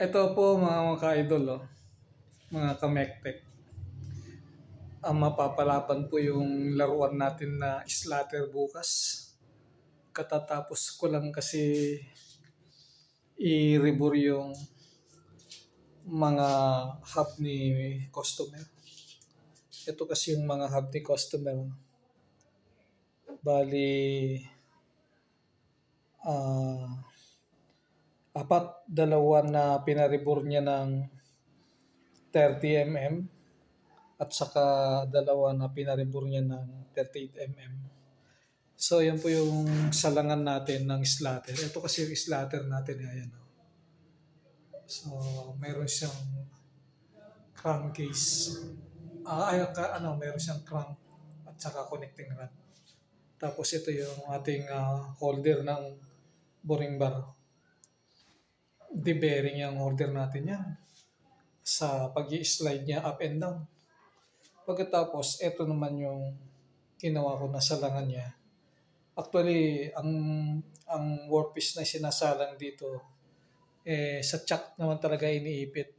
Ito po mga ka-idol, mga kamektek. Ang mapapalaban po yung laruan natin na Slatter bukas. Katatapos ko lang kasi i-review yung mga hub ni customer. Ito kasi yung mga hub ni customer. Bali, dalawa na pinaribor niya ng 30 mm at saka dalawa na pinaribor niya ng 38 mm. So, yan po yung salangan natin ng slatter. Ito kasi yung slatter natin. Ayan. So, meron siyang crankcase. Meron siyang crank at saka connecting rod. Tapos ito yung ating holder ng boring bar. De-bearing yung holder natin yan sa pag-i-slide niya up and down. Pagkatapos, ito naman yung ginawa ko na salangan niya. Actually, ang workpiece na sinasalang dito, sa chuck naman talaga iniipit.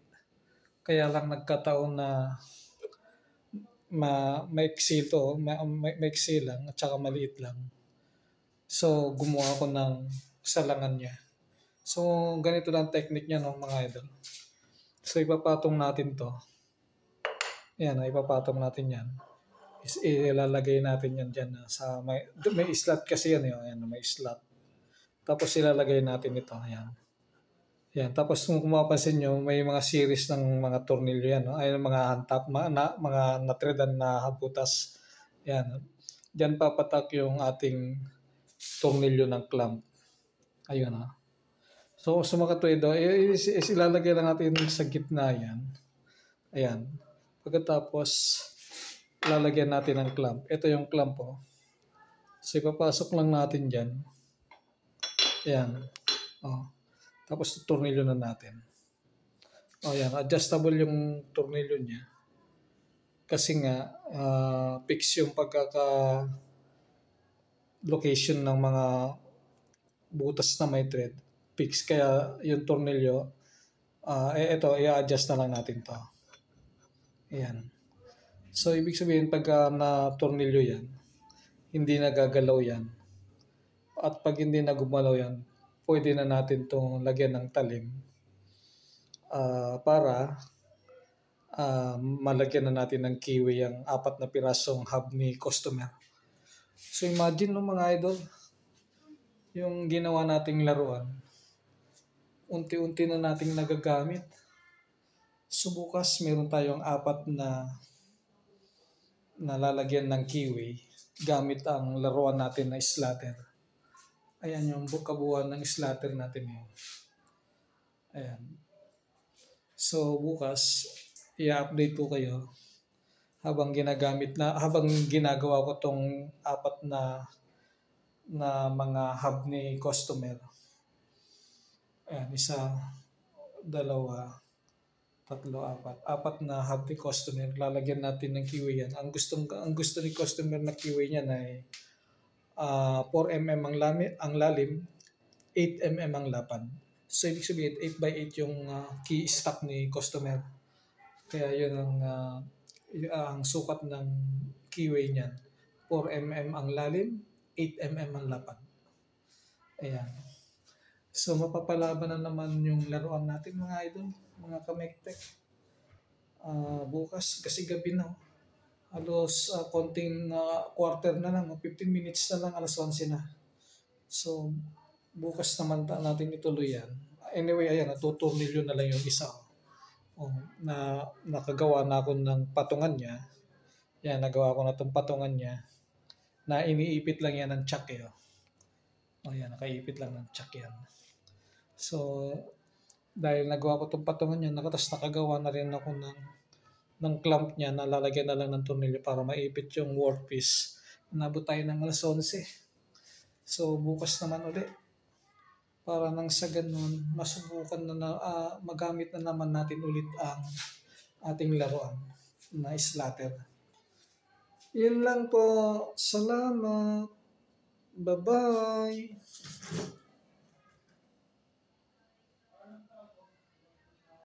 Kaya lang nagkataon na maiksi ito, maiksi lang at saka maliit lang. So, gumawa ko ng salangan niya. So, ganito lang technique niya, no, mga idol. So, ipapatong natin to. Yan, ipapatong natin yan. Ilalagay natin yan dyan sa may slot kasi yan. Ayan, may slot. Tapos ilalagay natin ito. Ayan. Yan. Tapos kung mapapansin nyo, may mga series ng mga tornilyo yan. No? Ayan, mga hantap, mga natridan na butas. Yan. Diyan papatak yung ating tornilyo ng clamp. Ayun ha. So, sumakatuloy daw. Ilalagay lang natin sa gitna yan. Ayan. Pagkatapos, lalagyan natin ng clamp. Ito yung clamp, oh. So, ipapasok lang natin dyan. Ayan. Oh. Tapos, tornilyo na natin. Oh, ayan. Adjustable yung tornilyo niya. Kasi nga, fix yung location ng mga butas na may thread. Fix. Kaya yung tornilyo, ito, i-adjust na lang natin to. Ayan. So, ibig sabihin, pagka na-tornilyo yan, hindi nagagalaw yan. At pag hindi na gumalaw yan, pwede na natin itong lagyan ng talim para malagyan na natin ng kiwi ang 4 na pirasong hub ni customer. So, imagine no mga idol, yung ginawa nating laruan, unti-unti na nating nagagamit. So, bukas meron tayong 4 na nalalagyan ng kiwi gamit ang laruan natin na slatter. Ayan yung kabuuan ng slatter natin yun. Ayan. So, bukas, i-update ko kayo habang ginagawa ko tong 4 na mga hub ni customer. Ayan, 1, 2, 3, 4. 4 na hub ni customer. Lalagyan natin ng kiwi yan. Ang gusto ni customer na kiwi niyan ay 4 mm ang lalim, 8 mm ang lapad. So, ibig sabihin, 8x8 yung key stock ni customer. Kaya yun ang sukat ng kiwi niyan. 4 mm ang lalim, 8 mm ang lapad. Ayan. So, mapapalaban na naman yung laruan natin mga idol, mga kamektek. Bukas, kasi gabi na. Halos konting quarter na lang, 15 minutes na lang, alas 11 na. So, bukas naman natin ituloy yan. Anyway, ayan, natuturnilyo na lang yung isa. Na nakagawa na ako ng patungan niya. Yan, nagawa ko na itong patungan niya. Na iniipit lang yan ng chuck eh. Ayan, nakaipit lang ng chuck yan. So, dahil nagawa ko itong patungan niya, nakagawa na rin ako ng clamp niya na lalagyan na lang ng tornilyo para maipit yung workpiece. Nabot tayo ng alas 11. So, bukas naman ulit. Para nang sa ganun, masubukan magamit na naman natin ulit ang ating laruan na slatter. Yun lang po. Salamat. Bye-bye.